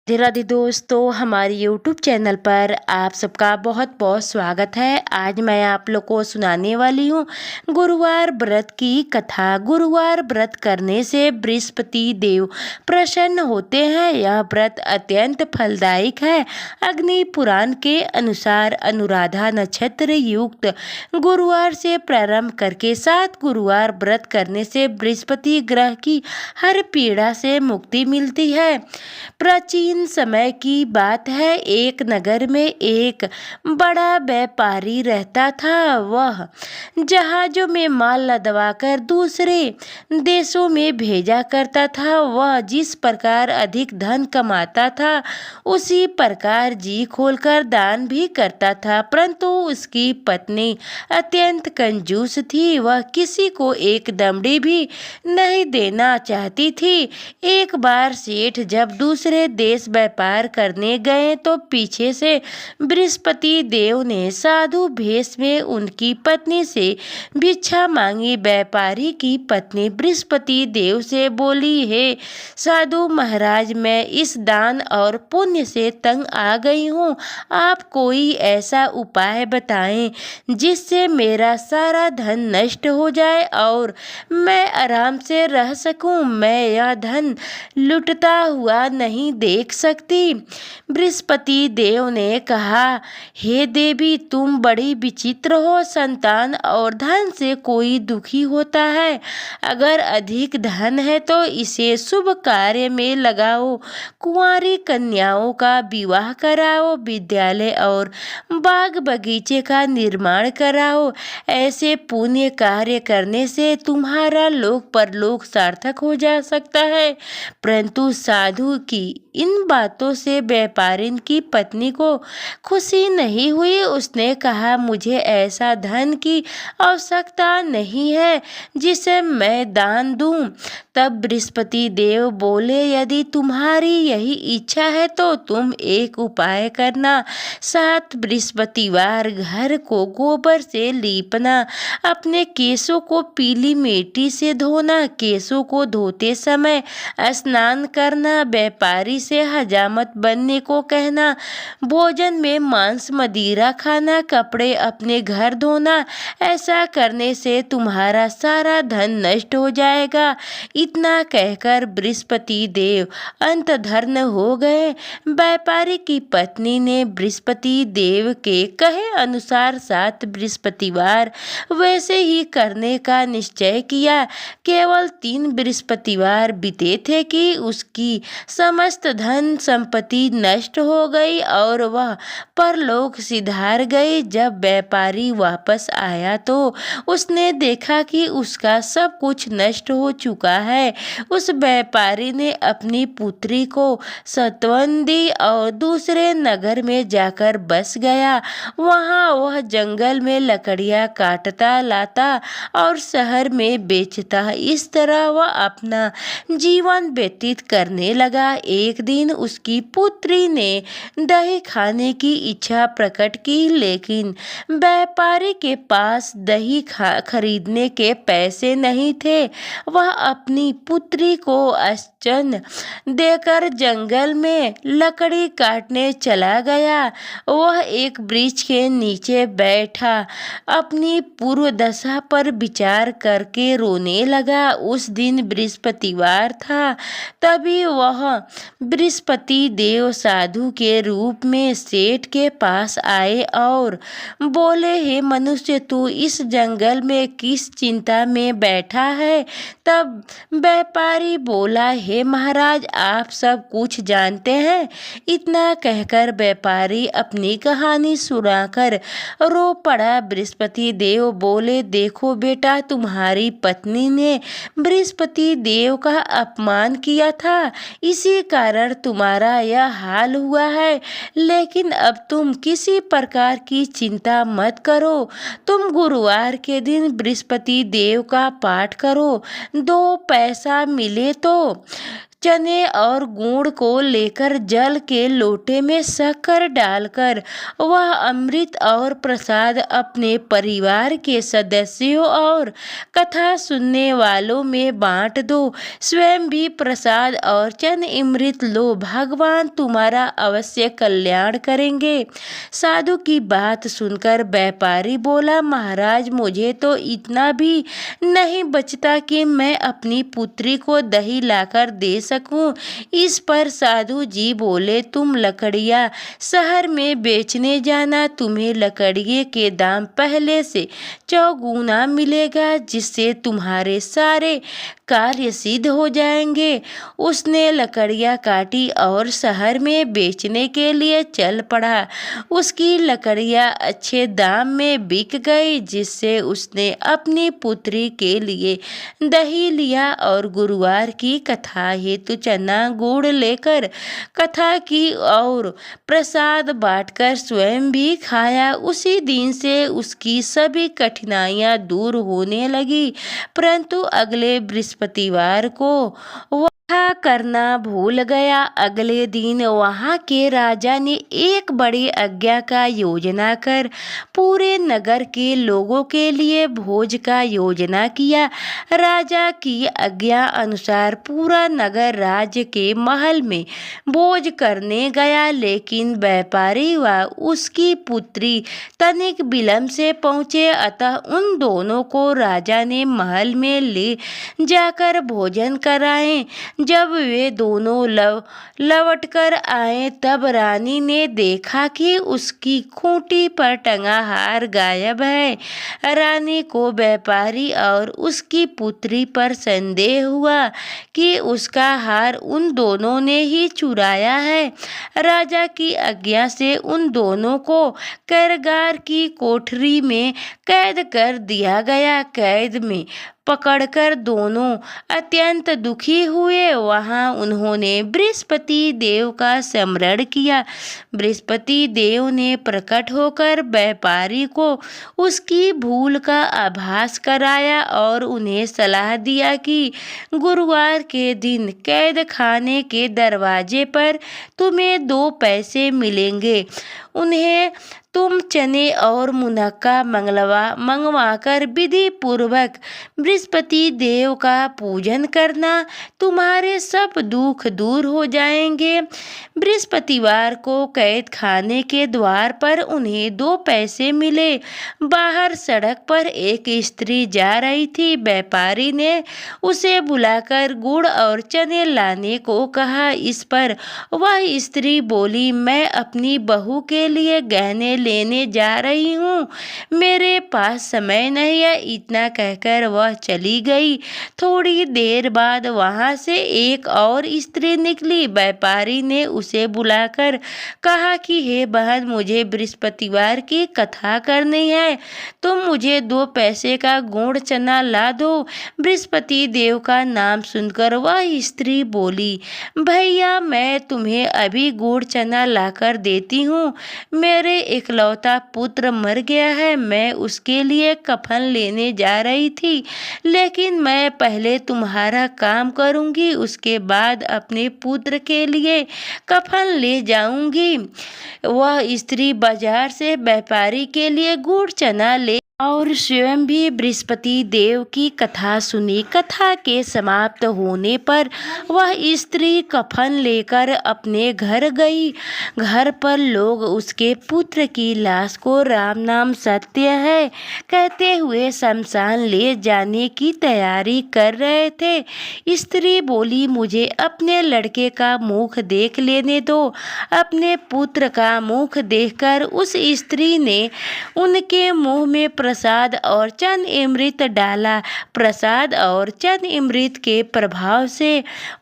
राधे राधे दोस्तों, हमारे YouTube channel पर आप सबका बहुत बहुत स्वागत है। आज मैं आप लोग को सुनाने वाली हूँ गुरुवार व्रत की कथा। गुरुवार व्रत करने से बृहस्पति देव प्रसन्न होते हैं। यह व्रत अत्यंत फलदायक है। अग्नि पुराण के अनुसार अनुराधा नक्षत्र युक्त गुरुवार से प्रारंभ करके 7 गुरुवार व्रत करने से बृहस्पति ग्रह की हर पीड़ा से मुक्ति मिलती है। प्राचीन समय की बात है, एक नगर में एक बड़ा व्यापारी रहता था। वह जहाजों में माल लदवाकर दूसरे देशों में भेजा करता था। वह जिस प्रकार अधिक धन कमाता था उसी प्रकार जी खोलकर दान भी करता था, परंतु उसकी पत्नी अत्यंत कंजूस थी। वह किसी को एक दमड़ी भी नहीं देना चाहती थी। एक बार सेठ जब दूसरे देश व्यापार करने गए तो पीछे से बृहस्पति देव ने साधु भेष में उनकी पत्नी से भिक्षा मांगी। व्यापारी की पत्नी बृहस्पति देव से बोली, हे साधु महाराज, मैं इस दान और पुण्य से तंग आ गई हूँ। आप कोई ऐसा उपाय बताएं जिससे मेरा सारा धन नष्ट हो जाए और मैं आराम से रह सकूं। मैं यह धन लुटता हुआ नहीं देख सकती। बृहस्पति देव ने कहा, हे देवी, तुम बड़ी विचित्र हो। संतान और धन से कोई दुखी होता है। अगर अधिक धन है तो इसे शुभ कार्य में लगाओ, कुंवारी कन्याओं का विवाह कराओ, विद्यालय और बाग बगीचे का निर्माण कराओ। ऐसे पुण्य कार्य करने से तुम्हारा लोक परलोक सार्थक हो जा सकता है। परंतु साधु की इन बातों से व्यापारिन की पत्नी को खुशी नहीं हुई। उसने कहा, मुझे ऐसा धन की आवश्यकता नहीं है जिसे मैं दान दूं। तब बृहस्पति देव बोले, यदि तुम्हारी यही इच्छा है तो तुम एक उपाय करना। 7 बृहस्पतिवार घर को गोबर से लीपना, अपने केशों को पीली मिट्टी से धोना, केशों को धोते समय स्नान करना, व्यापारी से हजामत बनने को कहना, भोजन में मांस मदिरा खाना, कपड़े अपने घर धोना। ऐसा करने से तुम्हारा सारा धन नष्ट हो जाएगा। इतना कहकर बृहस्पति देव अंतर्धान हो गए। व्यापारी की पत्नी ने बृहस्पति देव के कहे अनुसार 7 बृहस्पतिवार वैसे ही करने का निश्चय किया। केवल 3 बृहस्पतिवार बीते थे कि उसकी समस्त धन संपत्ति नष्ट हो गई और वह परलोक सिधार गई। जब व्यापारी वापस आया तो उसने देखा कि उसका सब कुछ नष्ट हो चुका है। उस व्यापारी ने अपनी पुत्री को सांत्वना दी और दूसरे नगर में जाकर बस गया। वहां वह जंगल में लकड़ियां काटता लाता और शहर में बेचता। इस तरह वह अपना जीवन व्यतीत करने लगा। एक दिन उसकी पुत्री ने दही खाने की इच्छा प्रकट की, लेकिन व्यापारी के पास दही खरीदने के पैसे नहीं थे। वह अपनी पुत्री को अश्चन देकर जंगल में लकड़ी काटने चला गया। वह एक वृक्ष के नीचे बैठा अपनी पूर्व दशा पर विचार करके रोने लगा। उस दिन बृहस्पतिवार था। तभी वह बृहस्पति देव साधु के रूप में सेठ के पास आए और बोले, हे मनुष्य, तू इस जंगल में किस चिंता में बैठा है? तब व्यापारी बोला, हे महाराज, आप सब कुछ जानते हैं। इतना कहकर व्यापारी अपनी कहानी सुनाकर रो पड़ा। बृहस्पति देव बोले, देखो बेटा, तुम्हारी पत्नी ने बृहस्पति देव का अपमान किया था, इसी कारण तुम्हारा यह हाल हुआ है। लेकिन अब तुम किसी प्रकार की चिंता मत करो। तुम गुरुवार के दिन बृहस्पति देव का पाठ करो। 2 पैसा मिले तो चने और गुड़ को लेकर जल के लोटे में शक्कर डालकर वह अमृत और प्रसाद अपने परिवार के सदस्यों और कथा सुनने वालों में बांट दो। स्वयं भी प्रसाद और चन अमृत लो, भगवान तुम्हारा अवश्य कल्याण करेंगे। साधु की बात सुनकर व्यापारी बोला, महाराज मुझे तो इतना भी नहीं बचता कि मैं अपनी पुत्री को दही लाकर दे सकूं। इस पर साधु जी बोले, तुम लकड़ियां शहर में बेचने जाना, तुम्हें लकड़िये के दाम पहले से चौगुना मिलेगा, जिससे तुम्हारे सारे कार्य सिद्ध हो जाएंगे। उसने लकड़ियां काटी और शहर में बेचने के लिए चल पड़ा। उसकी लकड़ियां अच्छे दाम में बिक गई, जिससे उसने अपनी पुत्री के लिए दही लिया और गुरुवार की कथा हेतु चना गुड़ लेकर कथा की और प्रसाद बांटकर स्वयं भी खाया। उसी दिन से उसकी सभी कठिनाइयां दूर होने लगी। परंतु अगले बृहस्पतिवार को वह करना भूल गया। अगले दिन वहां के राजा ने एक बड़ी आज्ञा का योजना कर पूरे नगर के लोगों के लिए भोज का योजना किया। राजा की आज्ञा अनुसार पूरा नगर राज्य के महल में भोज करने गया, लेकिन व्यापारी व उसकी पुत्री तनिक विलंब से पहुंचे। अतः उन दोनों को राजा ने महल में ले जाकर भोजन कराए। जब वे दोनों लौट कर आए, तब रानी ने देखा कि उसकी खूंटी पर टंगा हार गायब है। रानी को व्यापारी और उसकी पुत्री पर संदेह हुआ कि उसका हार उन दोनों ने ही चुराया है। राजा की आज्ञा से उन दोनों को कारागार की कोठरी में कैद कर दिया गया। कैद में पकड़कर दोनों अत्यंत दुखी हुए। वहां उन्होंने बृहस्पति देव का स्मरण किया। बृहस्पति देव ने प्रकट होकर व्यापारी को उसकी भूल का आभास कराया और उन्हें सलाह दिया कि गुरुवार के दिन कैद खाने के दरवाजे पर तुम्हें 2 पैसे मिलेंगे। उन्हें तुम चने और मुनक्का मंगवाकर विधि पूर्वक बृहस्पति देव का पूजन करना, तुम्हारे सब दुख दूर हो जाएंगे। बृहस्पतिवार को कैद खाने के द्वार पर उन्हें 2 पैसे मिले। बाहर सड़क पर एक स्त्री जा रही थी। व्यापारी ने उसे बुलाकर गुड़ और चने लाने को कहा। इस पर वह स्त्री बोली, मैं अपनी बहू के लिए गहने लेने जा रही हूँ, मेरे पास समय नहीं है। इतना कहकर वह चली गई। थोड़ी देर बाद वहां से एक और स्त्री निकली। व्यापारी ने उसे बुलाकर कहा कि हे बहन, मुझे बृहस्पतिवार की कथा करनी है, तुम मुझे 2 पैसे का गुड़ चना ला दो। बृहस्पति देव का नाम सुनकर वह स्त्री बोली, भैया मैं तुम्हें अभी गुड़ चना लाकर देती हूँ। मेरे इकलौता पुत्र मर गया है, मैं उसके लिए कफन लेने जा रही थी, लेकिन मैं पहले तुम्हारा काम करूंगी, उसके बाद अपने पुत्र के लिए कफन ले जाऊंगी। वह स्त्री बाजार से व्यापारी के लिए गुड़ चना ले और स्वयं भी बृहस्पति देव की कथा सुनी। कथा के समाप्त होने पर वह स्त्री कफन लेकर अपने घर गई। घर पर लोग उसके पुत्र की लाश को राम नाम सत्य है कहते हुए शमशान ले जाने की तैयारी कर रहे थे। स्त्री बोली, मुझे अपने लड़के का मुख देख लेने दो। अपने पुत्र का मुख देखकर उस स्त्री ने उनके मुंह में प्रसाद और चन अमृत डाला। प्रसाद और चन अमृत के प्रभाव से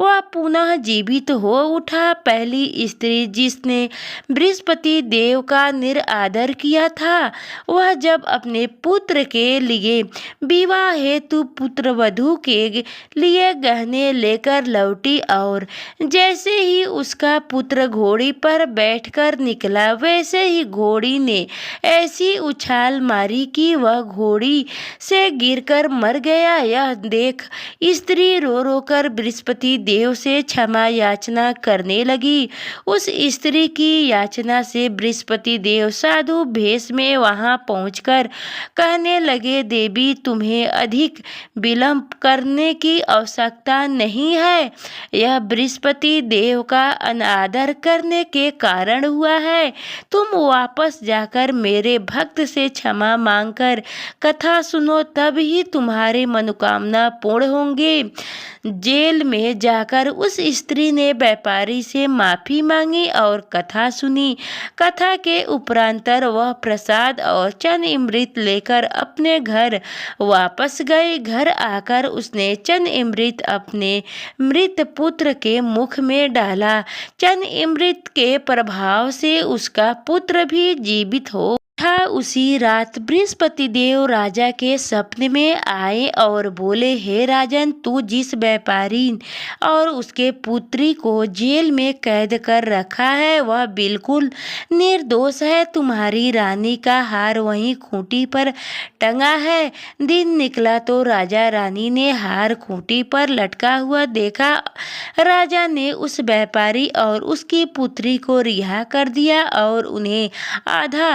वह पुनः जीवित हो उठा। पहली स्त्री जिसने बृहस्पति देव का निरादर किया था, वह जब अपने पुत्र के लिए विवाह हेतु पुत्र वधू के लिए गहने लेकर लौटी और जैसे ही उसका पुत्र घोड़ी पर बैठकर निकला, वैसे ही घोड़ी ने ऐसी उछाल मारी कि कि वह घोड़ी से गिरकर मर गया। यह देख स्त्री रो रो कर बृहस्पति देव से क्षमा याचना करने लगी। उस स्त्री की याचना से बृहस्पति देव साधु भेष में वहां पहुंचकर कहने लगे, देवी तुम्हें अधिक विलंब करने की आवश्यकता नहीं है। यह बृहस्पति देव का अनादर करने के कारण हुआ है। तुम वापस जाकर मेरे भक्त से क्षमा मांगकर कथा सुनो, तब ही तुम्हारी मनोकामना पूर्ण होंगे। जेल में जाकर उस स्त्री ने व्यापारी से माफी मांगी और कथा सुनी। कथा के उपरांतर वह प्रसाद और चंद अमृत लेकर अपने घर वापस गई। घर आकर उसने चंद अमृत अपने मृत पुत्र के मुख में डाला। चंद अमृत के प्रभाव से उसका पुत्र भी जीवित हो था। उसी रात बृहस्पति देव राजा के सपने में आए और बोले, हे राजन, तू जिस व्यापारी और उसके पुत्री को जेल में कैद कर रखा है वह बिल्कुल निर्दोष है। तुम्हारी रानी का हार वहीं खूंटी पर टंगा है। दिन निकला तो राजा रानी ने हार खूंटी पर लटका हुआ देखा। राजा ने उस व्यापारी और उसकी पुत्री को रिहा कर दिया और उन्हें आधा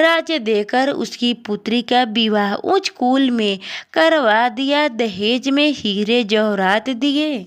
राज्य देकर उसकी पुत्री का विवाह उच्च कुल में करवा दिया। दहेज में हीरे जवाहरात दिए।